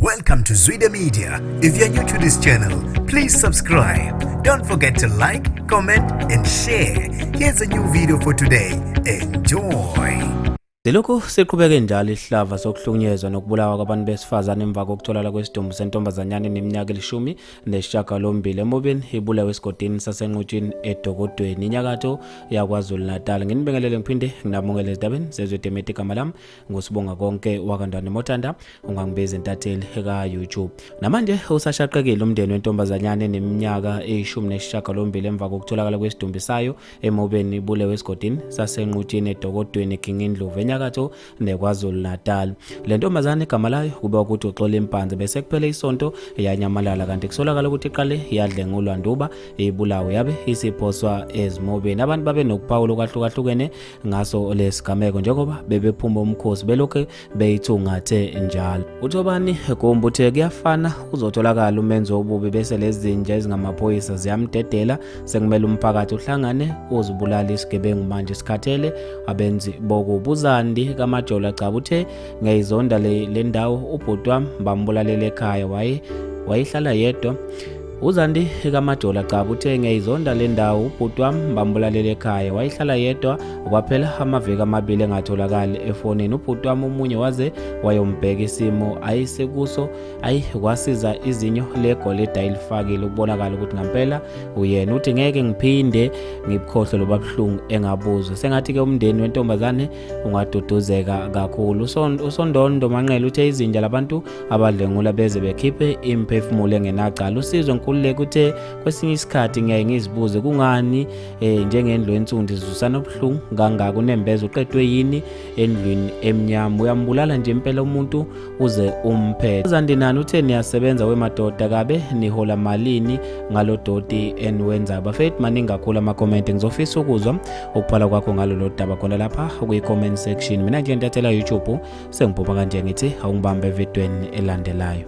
Welcome to Zwida Media. If you're new to this channel, please subscribe. Don't forget to like, comment and share. Here's a new video for today. Enjoy. Lokho siqhubeke njalo ihlava sokuhlunyezwa nokubulawa kwabantu besifazane emva kokutholakala kwesidumbu sentombazanyana eneminyaka 18 emobeni ibulawe esigodini sasenqutshini eDokodweni inyakatho yaKwaZulu Natal. Nginibingelele ngiphinde nginabongele ezindabeni zezwedemeti igama lami ngosibonga konke wakandwane Mothanda ungangibiza intatheli ka-YouTube. Namanje usashaqekile umndeni wentombazanyana eneminyaka 18 emva kokutholakala kwesidumbu sayo emobeni ibulawe esigodini sasenqutshini eDokodweni Kingindlovu enyakatho neKwaZulu Natal. Le ntombazane igama layo kube ukuthi uXola Impanzi bese kuphele isonto yanyamalala kanti kusolakala ukuthi iqale yadlengulwa nduba ibulawe yabe isiphoswa ezimobeni. Abantu babe nokuphawula kwahlukahlukene ngaso lesigameko njengoba bebephuma umkhosi belokho beyithungathe njalo. Uthobani kumbuthe kuyafana uzotholakala umenzi obubi bese lezi zinja ezingamaphoyisa ziyamdedela sekumele umphakathi uhlangane uzibulala isigebengu manje sikhathele abenzi bokubuza kaMajola cabuthe ngeyizonda le ndawo ubhuti wami bambulalela ekhaya wayehlala yedwa. Uzandi kaMajola cabuthe ngeyizonda le ndawo ubhuti wami bambulalela ekhaya wayehlala yedwa kwaphela amaviki amabili engatholakali efonini. Ubhuti wami omunye waze wayombheka isimo ayisekuso kwasiza izinyo legolide ayilifakile ukubonakala ukuthi ngempela uyena. Uthi ngeke ngiphinde ngibukhohle loba buhlungu engabuzwa. Sengathi ke umndeni wentombazane ungaduduzeka kakhulu. Usondondo Manqele uthe izinja labantu abadlengula beze bekhiphe imphefumulo engenacala. Usizwe khululeke uthe kwesinye isikhathi ngiyaye ngizibuze kungani njengendlu ensundi zizusana obuhlungu kangaka unembeza uqedwe yini endlwini emnyama uyambulala nje impela umuntu uze umphethe. Uzandinani uthe niyasebenza wemadoda kabe nihola malini ngalodoti enwenza bafethu maningi kakhulu ama-comment ngizofisa ukuzwa ukuphala kwakho ngalolu daba khona lapha kuyi-comment section. Mina nje ngiyathela YouTube sengibhopha kanje ngithi awungibambe evidweni elandelayo.